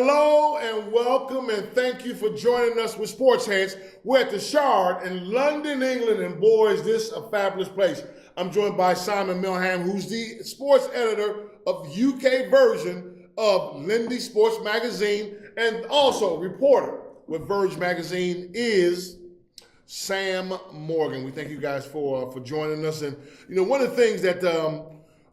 Hello and welcome and thank you for joining us with SportsHeads. We're at the Shard in London, England, and boys, this is a fabulous place. I'm joined by Simon Milham, who's the sports editor of UK version of Lindy Sports Magazine, and also reporter with Verge Magazine is Sam Morgan. We thank you guys for joining us. And one of the things that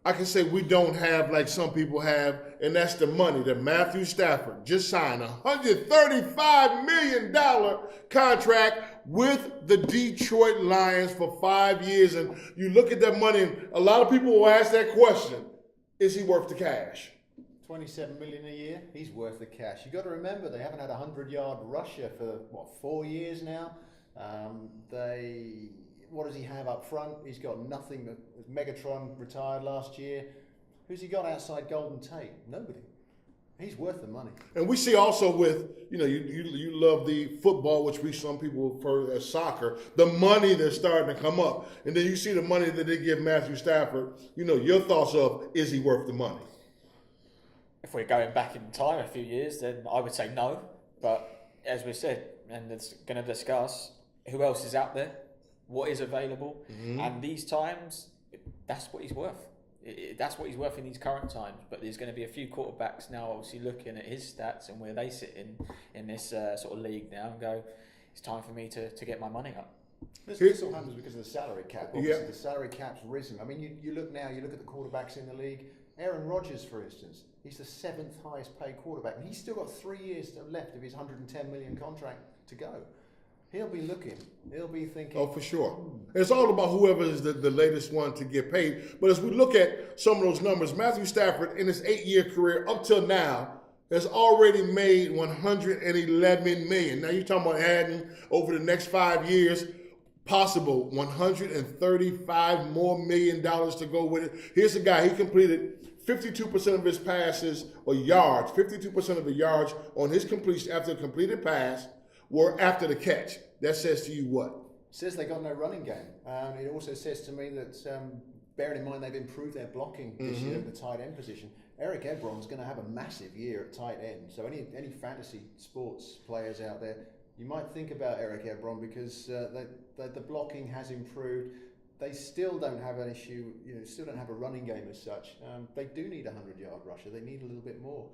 I can say we don't have like some people have, and that's the money that Matthew Stafford just signed, a $135 million contract with the Detroit Lions for 5 years. And you look at that money, and a lot of people will ask that question, is he worth the cash? $27 million a year, he's worth the cash. You've got to remember, they haven't had a 100-yard rusher for, 4 years now? What does he have up front? He's got nothing. Megatron retired last year. Who's he got outside Golden Tate? Nobody. He's worth the money. And we see also with, you love the football, which some people refer as soccer, the money that's starting to come up. And then you see the money that they give Matthew Stafford. Your thoughts of, is he worth the money? If we're going back in time a few years, then I would say no. But as we said, and it's going to discuss, who else is out there? What is available, and these times, that's what he's worth. That's what he's worth in these current times. But there's going to be a few quarterbacks now, obviously looking at his stats and where they sit in this sort of league now, and go, it's time for me to get my money up. This all happens because of the salary cap. Obviously, the salary cap's risen. I mean, you look now. You look at the quarterbacks in the league. Aaron Rodgers, for instance, he's the 7th highest paid quarterback, and he's still got 3 years left of his $110 million contract to go. He'll be looking. He'll be thinking. Oh, for sure. It's all about whoever is the latest one to get paid. But as we look at some of those numbers, Matthew Stafford, in his 8-year career up till now, has already made $111 million. Now you're talking about adding over the next 5 years, possible $135 more million to go with it. Here's a guy, he completed 52% of his passes or yards, 52% of the yards on his completion after a completed pass were after the catch. That says to you what? Says they got no running game. It also says to me that, bearing in mind they've improved their blocking this year at the tight end position, Eric Ebron's going to have a massive year at tight end. So any fantasy sports players out there, you might think about Eric Ebron because the blocking has improved. They still don't have an issue, still don't have a running game as such. They do need a 100-yard rusher. They need a little bit more.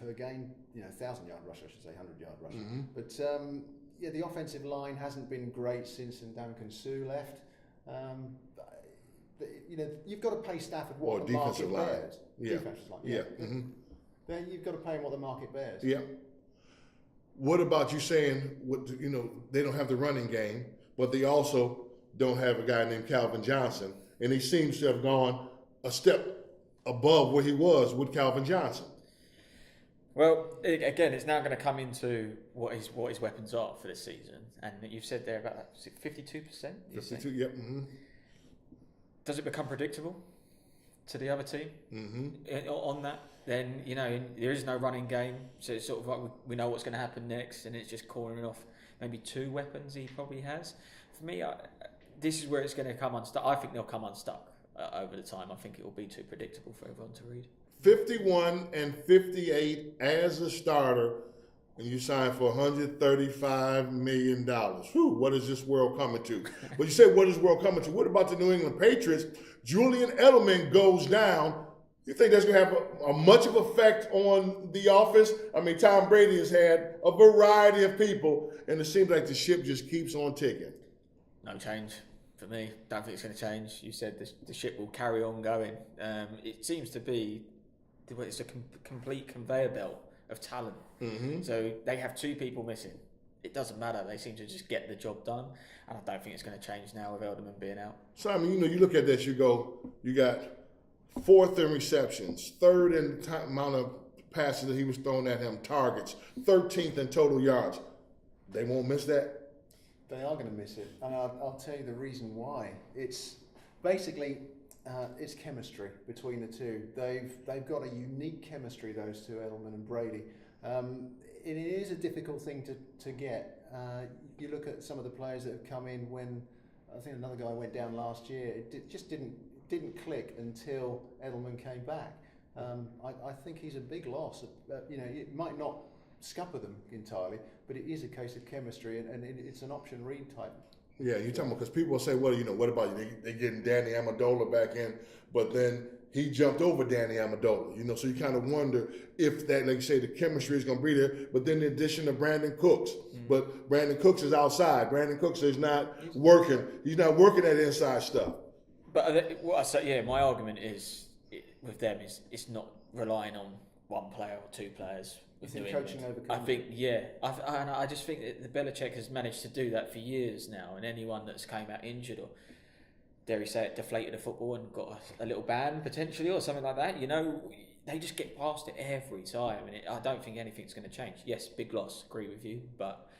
Per game, 1,000-yard rusher, I should say, 100-yard rusher. But the offensive line hasn't been great since Ndamukong Suh left. You've got to pay Stafford what the market bears. Yeah. Defensive line. Yeah. Then you've got to pay him what the market bears. Yeah. What about you saying, they don't have the running game, but they also don't have a guy named Calvin Johnson, and he seems to have gone a step above where he was with Calvin Johnson. Well, again, it's now going to come into what his weapons are for this season, and you've said there about 52%. 52, yep. Does it become predictable to the other team on that? Then there is no running game, so it's sort of like we know what's going to happen next, and it's just cornering off maybe 2 weapons he probably has. For me, this is where it's going to come unstuck. I think they'll come unstuck over the time. I think it will be too predictable for everyone to read. 51 and 58 as a starter, and you signed for $135 million. Whew, what is this world coming to? But you said, what is the world coming to? What about the New England Patriots? Julian Edelman goes down. You think that's going to have a much of effect on the offense? I mean, Tom Brady has had a variety of people, and it seems like the ship just keeps on ticking. No change for me. Don't think it's going to change. You said the ship will carry on going. It seems to be it's a complete conveyor belt of talent. So they have 2 people missing. It doesn't matter. They seem to just get the job done, and I don't think it's going to change now with Edelman being out. Simon, you look at this, you got 4th in receptions, 3rd in the amount of passes that he was throwing at him, targets, 13th in total yards. They won't miss that? They are going to miss it, and I'll tell you the reason why. It's basically it's chemistry between the two. They've got a unique chemistry, those two, Edelman and Brady. It is a difficult thing to get. You look at some of the players that have come in when I think another guy went down last year. It just didn't click until Edelman came back. I think he's a big loss. It might not scupper them entirely, but it is a case of chemistry, and it's an option read type. Yeah, you're talking about, because people will say, well, what about you? They getting Danny Amendola back in, but then he jumped over Danny Amendola, so you kind of wonder if that, like you say, the chemistry is going to be there, but then the addition of Brandon Cooks. But Brandon Cooks is outside. Brandon Cooks is not working. He's not working that inside stuff. But what I say, my argument is with them is it's not relying on one player or two players. With New England. I think, I just think that the Belichick has managed to do that for years now, and anyone that's came out injured or, dare we say it, deflated a football and got a little ban potentially or something like that, they just get past it every time, and I don't think anything's going to change. Yes, big loss, agree with you, but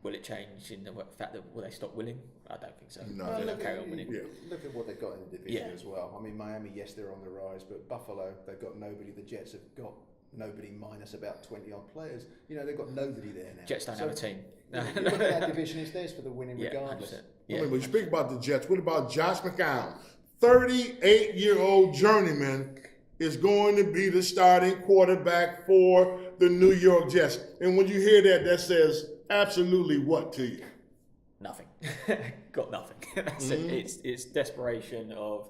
will it change in the fact that will they stop winning? I don't think so. No, they'll carry on winning. Look at what they've got in the division as well. I mean, Miami, yes, they're on the rise, but Buffalo, they've got nobody. The Jets have got nobody minus about 20 odd players. They've got nobody there now. Jets don't have a team. Look at that division, it's theirs for the winning regardless. Yeah. When you speak about the Jets, what about Josh McCown? 38-year-old journeyman is going to be the starting quarterback for the New York Jets. And when you hear that, that says absolutely what to you? Nothing. Got nothing. That's it. It's desperation of,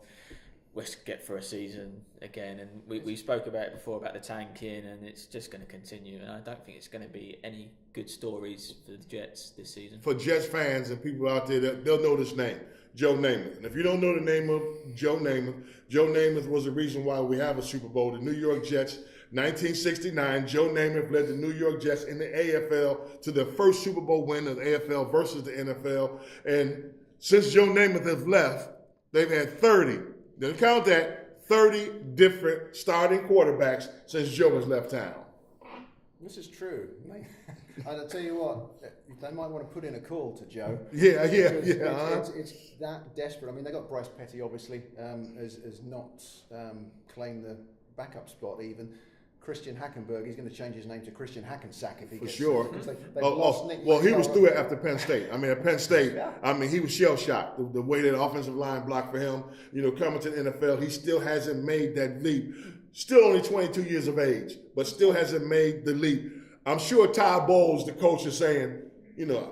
let's get through a season again, and we spoke about it before about the tanking, and it's just going to continue, and I don't think it's going to be any good stories for the Jets this season. For Jets fans and people out there, they'll know this name, Joe Namath. And if you don't know the name of Joe Namath was the reason why we have a Super Bowl. The New York Jets, 1969, Joe Namath led the New York Jets in the AFL to their first Super Bowl win of the AFL versus the NFL, and since Joe Namath has left, they've had 30. Don't count that, 30 different starting quarterbacks since Joe has left town. This is true. I'll tell you what, they might want to put in a call to Joe. Yeah. It's that desperate. I mean, they got Bryce Petty, obviously, has not claimed the backup spot even. Christian Hackenberg, he's going to change his name to Christian Hackensack if he gets sure. Well, he was through it after Penn State. I mean, at Penn State, he was shell-shocked. The way that offensive line blocked for him, coming to the NFL, he still hasn't made that leap. Still only 22 years of age, but still hasn't made the leap. I'm sure Ty Bowles, the coach, is saying,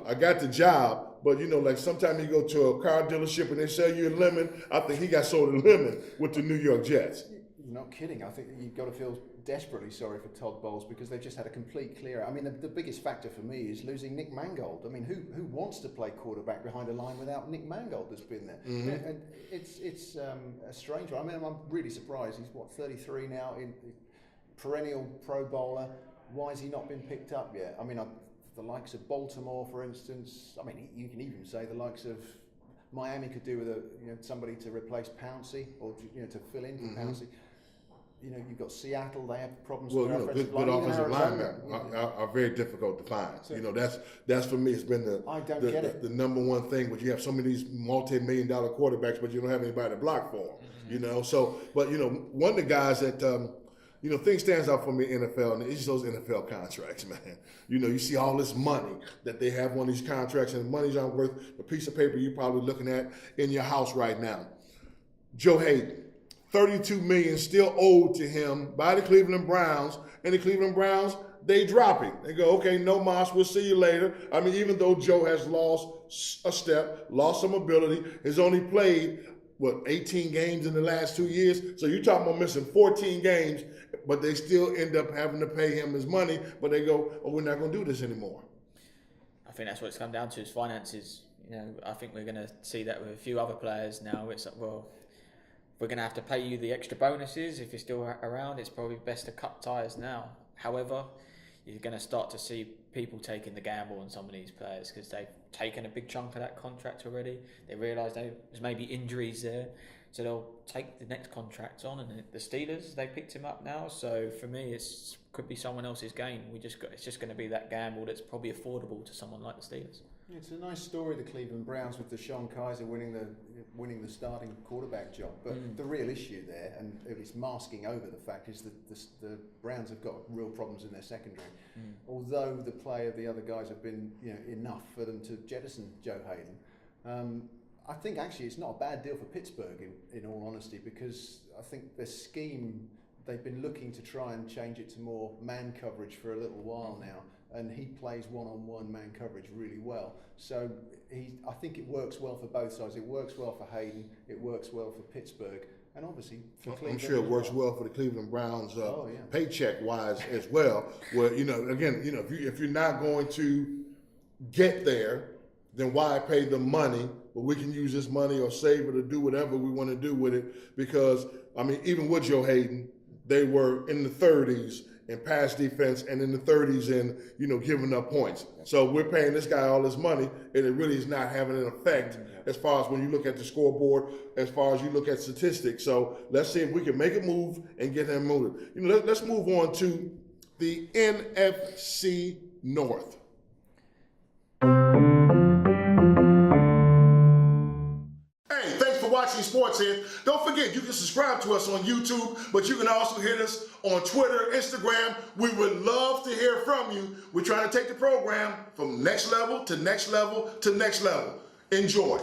I got the job, but, like sometimes you go to a car dealership and they sell you a lemon. I think he got sold a lemon with the New York Jets. You're not kidding. I think you've got to feel desperately sorry for Todd Bowles because they've just had a complete clear out. I mean, the biggest factor for me is losing Nick Mangold. I mean, who wants to play quarterback behind a line without Nick Mangold that's been there? And it's a strange one. I mean, I'm really surprised. He's, 33 now, in perennial Pro Bowler. Why has he not been picked up yet? I mean, the likes of Baltimore, for instance. I mean, you can even say the likes of Miami could do with somebody to replace Pouncey or to fill in for Pouncey. You've got Seattle. They have problems with their offensive line. Good offensive linemen are very difficult to find. So, that's for me. It's been the number one thing. But you have so many of these multi-million-dollar quarterbacks, but you don't have anybody to block for them. So, but one of the guys that thing stands out for me in NFL, and it's those NFL contracts, man. You see all this money that they have on these contracts, and the money's not worth a piece of paper you're probably looking at in your house right now. Joe Haden. $32 million still owed to him by the Cleveland Browns, and the Cleveland Browns, they drop him. They go, okay, no mas, we'll see you later. I mean, even though Joe has lost a step, lost some ability, has only played, 18 games in the last 2 years? So you're talking about missing 14 games, but they still end up having to pay him his money, but they go, oh, we're not going to do this anymore. I think that's what it's come down to is finances. I think we're going to see that with a few other players now. It's like, well, we're going to have to pay you the extra bonuses if you're still around. It's probably best to cut ties now. However, you're going to start to see people taking the gamble on some of these players because they've taken a big chunk of that contract already. They realise there's maybe injuries there, so they'll take the next contract on. And the Steelers, they picked him up now. So for me, it could be someone else's gain. It's just going to be that gamble that's probably affordable to someone like the Steelers. It's a nice story, the Cleveland Browns, with Deshaun Kaiser winning the starting quarterback job. But the real issue there, and it's masking over the fact, is that the Browns have got real problems in their secondary. Although the play of the other guys have been enough for them to jettison Joe Haden. I think actually it's not a bad deal for Pittsburgh, in all honesty, because I think their scheme they've been looking to try and change it to more man coverage for a little while now, and he plays one-on-one man coverage really well. So I think it works well for both sides. It works well for Haden, it works well for Pittsburgh, and obviously for Cleveland. I'm sure it works well for the Cleveland Browns, yeah. paycheck-wise as well. Where again, if you're not going to get there, then why pay the money? But we can use this money or save it or do whatever we want to do with it. Because even with Joe Haden, they were in the 30s in pass defense and in the 30s in giving up points. So we're paying this guy all this money, and it really is not having an effect as far as when you look at the scoreboard, as far as you look at statistics. So let's see if we can make a move and get him moving. Let's move on to the NFC North. Watching SportsHeads. Don't forget, you can subscribe to us on YouTube, but you can also hit us on Twitter, Instagram. We would love to hear from you. We're trying to take the program from next level to next level to next level. Enjoy.